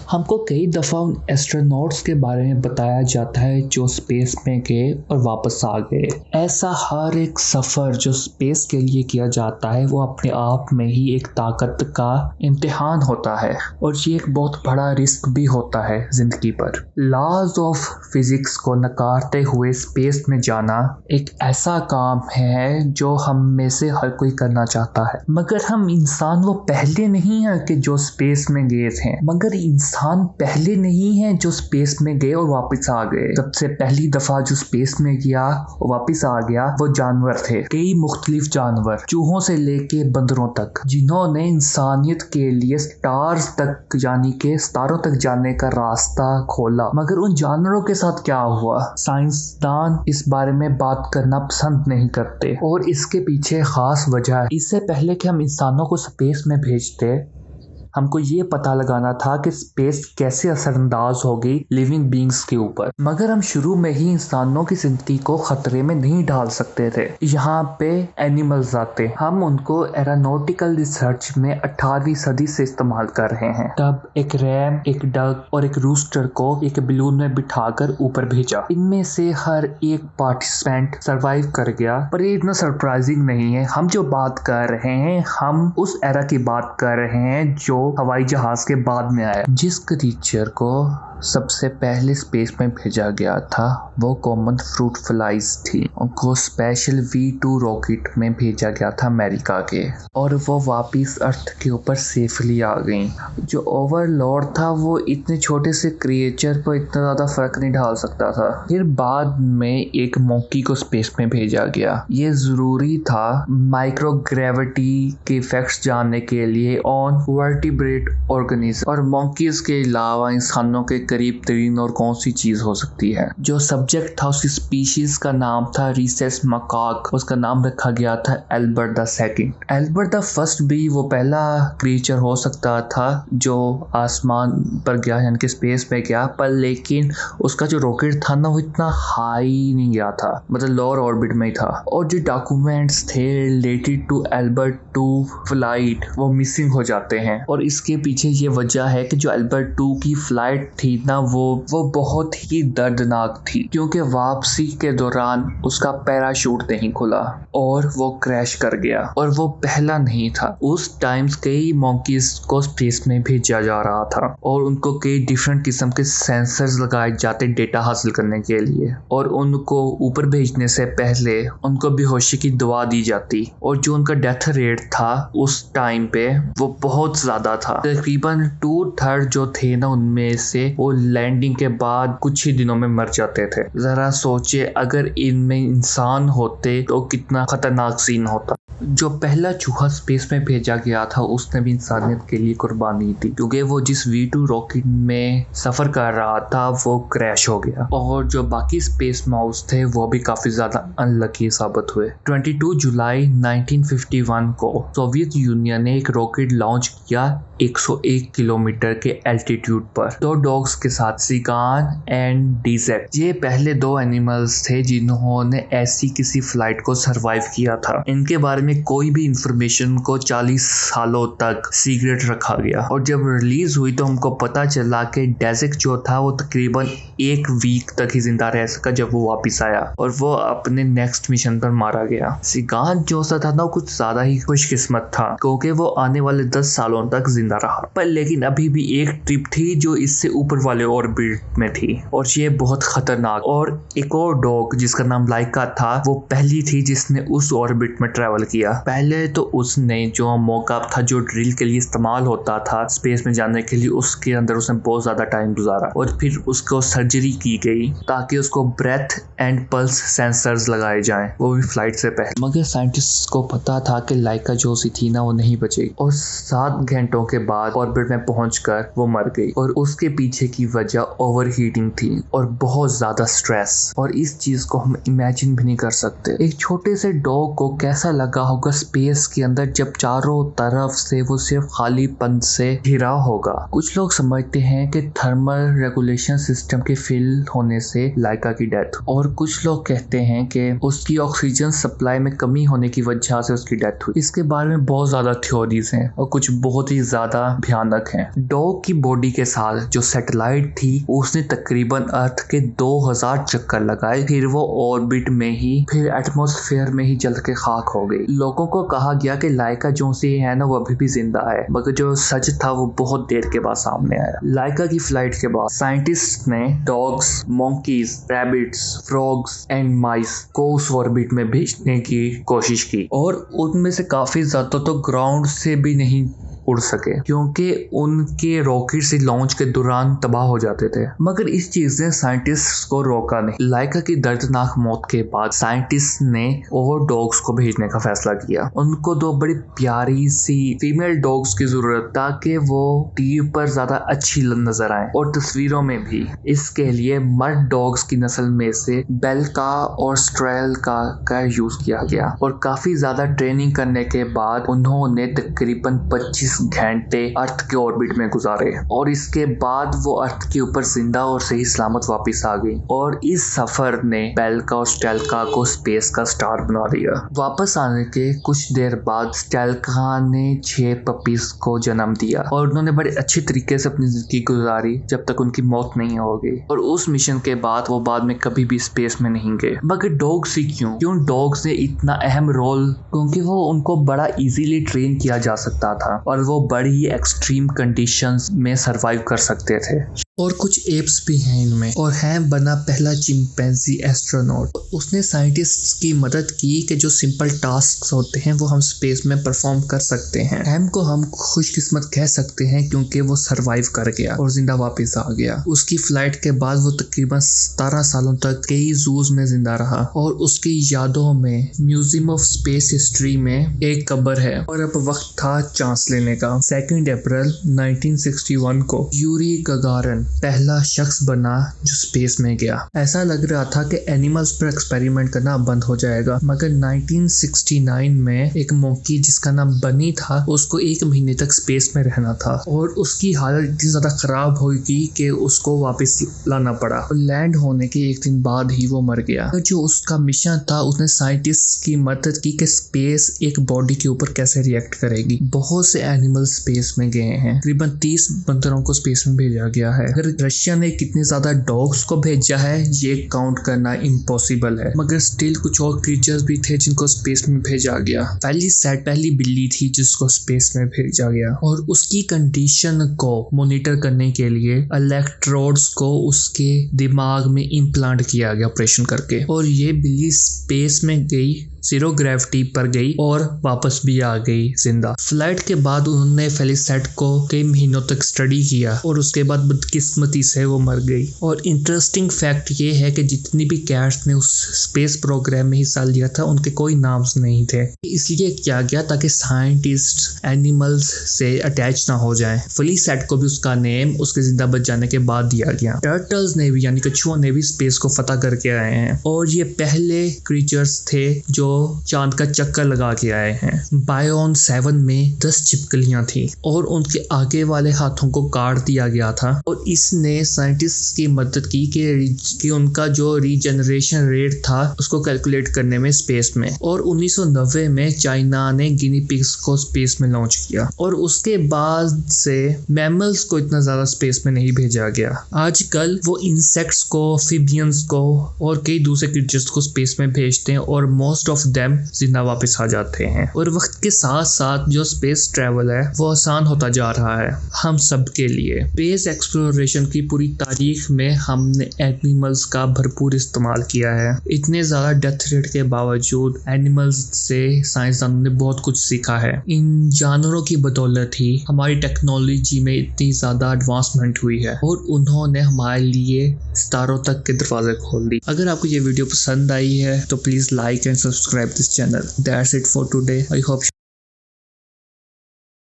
हमको कई दफ़ा उन एस्ट्रोनॉट्स के बारे में बताया जाता है जो स्पेस में गए और वापस आ गए। ऐसा हर एक सफ़र जो स्पेस के लिए किया जाता है वो अपने आप में ही एक ताकत का इम्तिहान होता है और ये एक बहुत बड़ा रिस्क भी होता है ज़िंदगी पर। लॉज ऑफ फिज़िक्स को नकारते हुए स्पेस में जाना एक ऐसा काम है जो हम में से हर कोई करना चाहता है, मगर हम इंसान वो पहले नहीं है कि जो स्पेस में गए थे, मगर इंसान पहले नहीं है जो स्पेस में गए और वापस आ गए। सबसे पहली दफा जो स्पेस में गया और वापस आ गया वो जानवर थे, कई मुख्तलिफ जानवर, चूहों से लेके बंदरों तक, जिन्होंने इंसानियत के लिए स्टार्स तक यानी के सितारों तक जाने का रास्ता खोला। मगर उन जानवरों के साथ क्या हुआ, साइंसदान इस बारे में बात करना पसंद नहीं करते और इसके पीछे खास वजह है। इससे पहले कि हम इंसानों को स्पेस में भेजते, हमको ये पता लगाना था कि स्पेस कैसे असरअंदाज होगी लिविंग बींग्स के ऊपर। मगर हम शुरू में ही इंसानों की जिंदगी को खतरे में नहीं डाल सकते थे। यहाँ पे एनिमल्स आते, हम उनको एरोनॉटिकल रिसर्च में 18वीं सदी से इस्तेमाल कर रहे हैं। तब एक रैम, एक डक और एक रूस्टर को एक बलून में बिठाकर ऊपर भेजा। इनमें से हर एक पार्टिसिपेंट सरवाइव कर गया, पर ये इतना सरप्राइजिंग नहीं है। हम जो बात कर रहे हैं, हम उस एरा की बात कर रहे हैं जो हवाई जहाज के बाद में आया। जिस क्रीचर को सबसे पहले स्पेस में भेजा गया था वो कॉमन फ्रूट फ्लाइज थी। उनको स्पेशल V2 रॉकेट में भेजा गया था अमेरिका के, और वो वापस अर्थ के ऊपर सेफली आ गई। जो ओवरलॉर्ड था वो इतने छोटे से क्रिएचर को इतना ज़्यादा फर्क नहीं डाल सकता था। फिर बाद में एक मॉन्की को स्पेस में भेजा गया। ये ज़रूरी था माइक्रोग्रेविटी के इफेक्ट्स जानने के लिए ऑन वर्टिब्रेट ऑर्गेनिज्म, और मॉन्कीज के अलावा इंसानों के करीब तरीन और कौन सी चीज हो सकती है। जो सब्जेक्ट था उसकी स्पीशीज का नाम था रीसेस मकाक, उसका नाम रखा गया था Albert the second. Albert the first भी वो पहला क्रिएचर हो सकता था जो आसमान पर गया यानी कि स्पेस पे गया, पर लेकिन उसका जो रॉकेट था ना वो इतना हाई नहीं गया था, मतलब लोअर ऑर्बिट में ही था। और जो डॉक्यूमेंट्स थे रिलेटेड टू एल्बर्ट 2 फ्लाइट वो मिसिंग हो जाते हैं, और इसके पीछे ये वजह है कि जो एल्बर्ट 2 की फ्लाइट थी ना वो बहुत ही दर्दनाक थी, क्योंकि वापसी के दौरान उसका पैराशूट नहीं खुला और वो क्रैश कर गया। और वो पहला नहीं था। उस टाइम कई मॉन्कीज को स्पेस में भेजा जा रहा था और उनको कई डिफरेंट किस्म के सेंसर्स लगाए जाते डेटा हासिल करने के लिए, और उनको ऊपर भेजने से पहले उनको बेहोशी की दवा दी जाती। और जो उनका डेथ रेट था उस टाइम पे वो बहुत ज्यादा था। तकरीबन 2/3 जो थे ना उनमें से वो लैंडिंग के बाद कुछ ही दिनों में मर जाते थे। जरा सोचे अगर इनमें इंसान होते तो कितना खतरनाक सीन होता। जो पहला चूहा स्पेस में भेजा गया था उसने भी इंसानियत के लिए कुर्बानी दी, क्योंकि वो जिस V2 रॉकेट में सफर कर रहा था वो क्रैश हो गया। और जो बाकी स्पेस माउस थे वो भी काफी ज्यादा अनलकी साबित हुए। 22 जुलाई 1951 को सोवियत यूनियन ने एक रॉकेट लॉन्च किया 101 किलोमीटर के एल्टीट्यूड पर 2 डॉग्स के साथ, सिगान एंड डीजेक। ये पहले 2 एनिमल्स थे जिन्होंने ऐसी किसी फ्लाइट को सरवाइव किया था। इनके बारे में कोई भी इंफॉर्मेशन को 40 सालों तक सीक्रेट रखा गया, और जब रिलीज हुई तो हमको पता चला कि डेजेक जो था वो तकरीबन 1 वीक तक ही जिंदा रह सका जब वो वापस आया, और वो अपने नेक्स्ट मिशन पर मारा गया। सिगान जो था ना कुछ ज्यादा ही खुशकिस्मत था, क्योंकि वो आने वाले 10 सालों तक जिंदा रहा। पर लेकिन अभी भी एक ट्रिप थी जो इससे ऊपर वाले ऑर्बिट में थी, और ये बहुत खतरनाक। और एक और डॉग जिसका नाम लाइका था वो पहली थी जिसने उस ऑर्बिट में ट्रेवल किया। पहले तो उसने जो मौका था जो ड्रिल के लिए इस्तेमाल होता था स्पेस में जाने के लिए, उसके अंदर उसने बहुत ज्यादा टाइम गुजारा, और फिर उसको सर्जरी की गई ताकि उसको ब्रेथ एंड पल्स सेंसर्स लगाए जाएं, वो भी फ्लाइट से पहले। मगर साइंटिस्ट को पता था कि लाइका जो सी थी ना वो नहीं बचेगी, और 7 घंटों के बाद ऑर्बिट में पहुंचकर वो मर गई। और उसके पीछे की वजह ओवरहीटिंग थी और बहुत ज्यादा स्ट्रेस, और इस चीज को हम इमेजिन भी नहीं कर सकते। एक छोटे से डॉग को कैसा लगा होगा स्पेस के अंदर जब चारों तरफ से वो सिर्फ खालीपन से घिरा होगा। कुछ लोग समझते हैं कि थर्मल रेगुलेशन सिस्टम के फेल होने से लाइका की डेथ, और कुछ लोग कहते हैं कि उसकी ऑक्सीजन सप्लाई में कमी होने की वजह से उसकी डेथ हुई। इसके बारे में बहुत ज्यादा थ्योरीज हैं और कुछ बहुत ही ज्यादा ज्यादा भयानक हैं। डॉग की बॉडी के साथ जो सैटेलाइट थी उसने तकरीबन अर्थ के 2000 चक्कर लगाए, फिर वो ऑर्बिट में ही फिर एटमॉस्फेयर में ही जल के खाक हो गई। लोगों को कहा गया कि लाइका जोसी है ना वो अभी भी जिंदा है, मगर जो सच था वो बहुत देर के बाद सामने आया। लाइका की फ्लाइट के बाद साइंटिस्ट ने dogs, monkeys, rabbits, frogs and mice को उस ऑर्बिट में भेजने की कोशिश की और उनमें से काफी ज्यादा तो ग्राउंड से भी नहीं उड़ सके क्योंकि उनके रॉकेट से लॉन्च के दौरान तबाह हो जाते थे। मगर इस चीज ने साइंटिस्ट को रोका नहीं। लाइका की दर्दनाक मौत के बाद साइंटिस्ट ने और डॉग्स को भेजने का फैसला किया। उनको 2 बड़ी प्यारी सी फीमेल डॉग्स की जरूरत ताकि वो टीवी पर ज्यादा अच्छी नजर आए और तस्वीरों में भी। इसके लिए मर्द डॉग्स की नस्ल में से बेल्का और स्ट्रेल का यूज किया गया और काफी ज्यादा ट्रेनिंग करने के बाद उन्होंने तकरीबन 25 घंटे अर्थ के ऑर्बिट में गुजारे और इसके बाद वो अर्थ के ऊपर जिंदा और सही सलामत वापस आ गई और इस सफर ने बेल्का और स्टेल्का को स्पेस का स्टार बना दिया। वापस आने के कुछ देर बाद स्टेल्का ने 6 पपीज को जन्म दिया और उन्होंने बड़े अच्छे तरीके से अपनी जिंदगी गुजारी जब तक उनकी मौत नहीं हो गई और उस मिशन के बाद वो बाद में कभी भी स्पेस में नहीं गए। मगर डॉग्स ही क्यों डॉग्स ने इतना अहम रोल, क्योंकि वो उनको बड़ा इजीली ट्रेन किया जा सकता था और वो बड़ी एक्सट्रीम कंडीशंस में सरवाइव कर सकते थे। और कुछ एप्स भी हैं इनमें और हैम बना पहला चिंपैंजी एस्ट्रोनॉट। उसने साइंटिस्ट्स की मदद की कि जो सिंपल टास्क होते हैं वो हम स्पेस में परफॉर्म कर सकते हैं। हैम को हम खुशकिस्मत कह सकते हैं क्योंकि वो सरवाइव कर गया और जिंदा वापस आ गया। उसकी फ्लाइट के बाद वो तकरीबन 17 सालों तक कई जूज में जिंदा रहा और उसकी यादों में म्यूजियम ऑफ स्पेस हिस्ट्री में एक कब्र है। और अब वक्त था चांस लेने का। 2 अप्रैल 1961 को यूरी गगारिन पहला शख्स बना जो स्पेस में गया। ऐसा लग रहा था कि एनिमल्स पर एक्सपेरिमेंट करना बंद हो जाएगा, मगर 1969 में एक मोंकी जिसका नाम बनी था उसको 1 महीने तक स्पेस में रहना था और उसकी हालत इतनी ज्यादा खराब होगी कि उसको वापस लाना पड़ा और लैंड होने के 1 दिन बाद ही वो मर गया। तो जो उसका मिशन था उसने साइंटिस्ट की मदद की कि स्पेस एक बॉडी के ऊपर कैसे रिएक्ट करेगी। बहुत से एनिमल स्पेस में गए हैं, तकरीबन 30 बंदरों को स्पेस में भेजा गया है। अगर रशिया ने कितने ज्यादा डॉग्स को भेजा है ये काउंट करना इम्पॉसिबल है, मगर स्टिल कुछ और क्रीचर्स भी थे जिनको स्पेस में भेजा गया। पहली बिल्ली थी जिसको स्पेस में भेजा गया और उसकी कंडीशन को मॉनिटर करने के लिए इलेक्ट्रोड्स को उसके दिमाग में इम्प्लांट किया गया ऑपरेशन करके और ये बिल्ली स्पेस में गई, 0 ग्रेविटी पर गई और वापस भी आ गई जिंदा। फ्लाइट के बाद उन्होंने फेलिसेट को कई महीनों तक स्टडी किया और उसके बाद बदकिस्मती से वो मर गई। और इंटरेस्टिंग फैक्ट ये है कि जितनी भी कैट्स ने उस स्पेस प्रोग्राम में हिस्सा लिया था उनके कोई नाम्स नहीं थे। इसलिए किया गया ताकि साइंटिस्ट एनिमल्स से अटैच ना हो जाएं। फेलिसेट को भी उसका नेम उसके जिंदा बच जाने के बाद दिया गया। टर्टल्स ने भी यानी कछुओं ने भी स्पेस को फतह करके आए हैं और ये पहले क्रीचर्स थे जो चांद का चक्कर लगा के आए हैं। बायोन 7 में 10 छिपकलियां थी और उनके आगे वाले हाथों को काट दिया गया था और इसने साइंटिस्ट की मदद की कि उनका जो रीजनरेशन रेट था उसको कैलकुलेट करने में स्पेस में। और 1990 में चाइना ने गिनी पिग्स को स्पेस में लॉन्च किया और उसके बाद से मैमल्स को इतना ज्यादा स्पेस में नहीं भेजा गया। आजकल वो इंसेक्ट्स को, फिबियंस को और कई दूसरे क्रीचर्स को स्पेस में भेजते हैं और मोस्ट ऑफ देम जिंदा वापस आ जाते हैं। और वक्त के साथ साथ जो स्पेस ट्रैवल है वो आसान होता जा रहा है हम सब के लिए। स्पेस एक्सप्लोरेशन की पूरी तारीख में हमने एनिमल्स का भरपूर इस्तेमाल किया है। इतने ज्यादा डेथ रेट के बावजूद एनिमल्स से साइंसदानों ने बहुत कुछ सीखा है। इन जानवरों की बदौलत ही हमारी टेक्नोलॉजी में इतनी ज्यादा एडवांसमेंट हुई है और उन्होंने हमारे लिए सितारों तक के दरवाजे खोल दी। अगर आपको ये वीडियो पसंद आई है तो please like and subscribe this channel. That's it for today. I hope